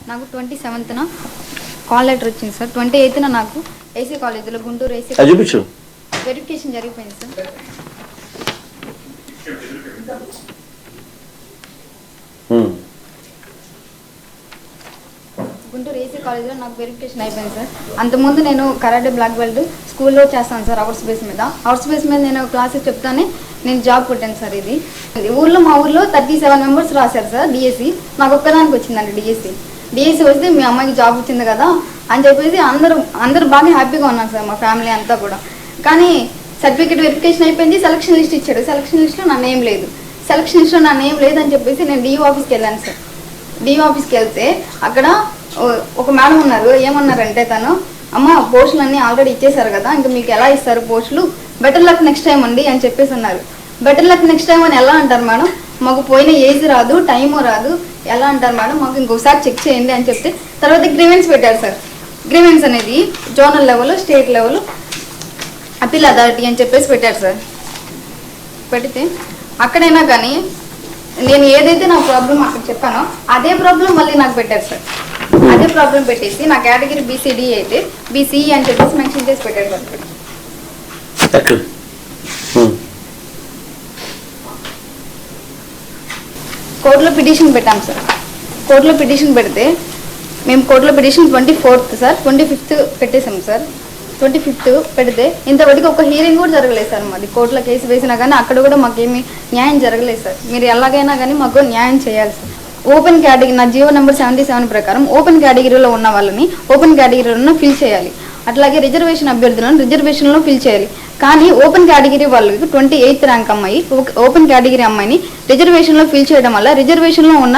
నాకు 27న call letter వచ్చింది sir. 28న నాకు ఏసీ కాలేజీలో గుంటూరు ఏసీ వెరిఫికేషన్ జరిగిపోయింది సార్. గుంటూరు ఏసీ కాలేజీలో నాకు వెరిఫికేషన్ అయిపోయింది సార్. అంతకుముందు నేను కరాటే బ్లాక్ బెల్ట్ స్కూల్లో చేస్తాను సార్. అవర్స్ బేస్ మీద నేను క్లాసెస్ చెప్తానే నేను జాబ్ కొట్టాను సార్. ఇది మా ఊర్లో 37 మెంబర్స్ రాశారు సార్ డిఎస్సి. నాకు ఒక్కదానికి వచ్చిందండి డిఎస్సి వస్తే మీ అమ్మాయికి జాబ్ వచ్చింది కదా అని చెప్పేసి అందరూ బాగా హ్యాపీగా ఉన్నారు సార్, మా ఫ్యామిలీ అంతా కూడా. కానీ సర్టిఫికేట్ వెరిఫికేషన్ అయిపోయింది, సెలక్షన్ లిస్ట్ ఇచ్చాడు. సెలక్షన్ లిస్ట్లో నా నేమ్ లేదు. సెలక్షన్ లిస్ట్లో నా నేమ్ లేదని చెప్పేసి నేను డిఓ ఆఫీస్కి వెళ్ళాను సార్. డిఓ ఆఫీస్కి వెళ్తే అక్కడ ఒక మేడం ఉన్నారు. ఏమన్నారంటే తను, అమ్మ పోస్టులు అన్నీ ఆల్రెడీ ఇచ్చేసారు కదా, ఇంకా మీకు ఎలా ఇస్తారు పోస్టులు, బెటర్ లక్ నెక్స్ట్ టైం అండి అని చెప్పేసి అన్నారు. బెటర్ లక్ నెక్స్ట్ టైం అని ఎలా అంటారు మేడం, మాకు పోయిన ఏజ్ రాదు, టైము రాదు, ఎలా అంటారు మేడం, మాకు ఇంకోసారి చెక్ చేయండి అని చెప్తే తర్వాత గ్రీవెన్స్ పెట్టారు సార్. గ్రీవెన్స్ అనేది zonal level, state level, appeal authority అని చెప్పేసి పెట్టారు సార్. పెడితే అక్కడైనా కానీ నేను ఏదైతే నా ప్రాబ్లం అక్కడ చెప్పానో అదే ప్రాబ్లం మళ్ళీ నాకు పెట్టారు సార్. అదే ప్రాబ్లం పెట్టేసి నా కేటగిరీ బీసీడీ అయితే బీసీఈ అని చెప్పేసి మెన్షన్ చేసి పెట్టారు సార్. కోర్టులో పిటిషన్ పెట్టాం సార్. కోర్టులో పిటిషన్ పెడితే మేము కోర్టులో పిటిషన్ 24th సార్, 25th పెట్టేసాం సార్. 25th పెడితే ఇంతవరకు ఒక హీరింగ్ కూడా జరగలేదు సార్. మాది కోర్టులో కేసు వేసినా కానీ అక్కడ కూడా మాకేమీ న్యాయం జరగలేదు సార్. మీరు ఎలాగైనా కానీ మాకు న్యాయం చేయాలి సార్. ఓపెన్ కేటగిరీ నా జీవో నెంబర్ 77 ప్రకారం ఓపెన్ కేటగిరీలో ఉన్న వాళ్ళని ఓపెన్ కేటగిరీలో ఫిల్ చేయాలి. అట్లాగే రిజర్వేషన్ అభ్యర్థులను రిజర్వేషన్లో ఫిల్ చేయాలి. కానీ ఓపెన్ కేటగిరీ వాళ్ళకి 28th ర్యాంక్ అమ్మాయి ఓపెన్ కేటగిరీ అమ్మాయిని రిజర్వేషన్లో ఫిల్ చేయడం వల్ల రిజర్వేషన్లో ఉన్న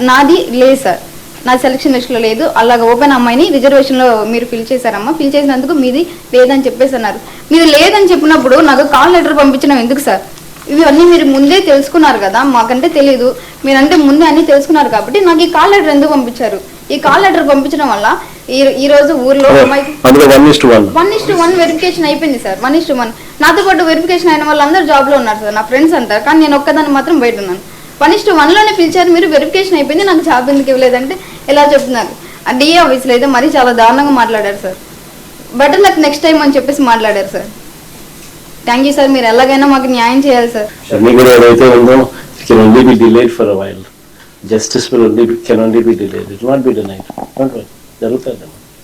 నాది లేదు సార్, నా సెలక్షన్ లిస్ట్లో లేదు. అలాగే ఓపెన్ అమ్మాయిని రిజర్వేషన్లో మీరు ఫిల్ చేశారమ్మా, ఫిల్ చేసినందుకు మీది లేదని చెప్పేసి అన్నారు. మీరు లేదని చెప్పినప్పుడు నాకు కాల్ లెటర్ పంపించడం ఎందుకు సార్? ఇవన్నీ మీరు ముందే తెలుసుకున్నారు కదా, మాకంటే తెలియదు. మీరంటే ముందే అన్నీ తెలుసుకున్నారు కాబట్టి నాకు ఈ కాల్ లెటర్ ఎందుకు పంపించారు? ఈ కాల్ లెటర్ పంపించడం వల్ల ఈ రోజు ఊర్లో 1:1 వెరిఫికేషన్ అయిపోయింది సార్. 1:1 నాతో పాటు వెరిఫికేషన్ అయిన వాళ్ళు అందరూ జాబ్లో ఉన్నారు సార్, నా ఫ్రెండ్స్ అంతా. కానీ నేను ఒక్కదాన్ని మాత్రం బయట ఉన్నాను. 1:1లోనే పిలిచారు మీరు, వెరిఫికేషన్ అయిపోయింది, నాకు జాబ్ ఎందుకు ఇవ్వలేదంటే ఎలా చెప్తున్నారు? ఆ డిఏ ఆఫీస్లో అయితే మరీ చాలా దారుణంగా మాట్లాడారు sir. Better luck next time అని చెప్పేసి మాట్లాడారు సార్. థ్యాంక్ యూ సార్, మీరు ఎలాగైనా మాకు న్యాయం చేయాలి sir. Justice can only be delayed. It will not be denied. Don't worry.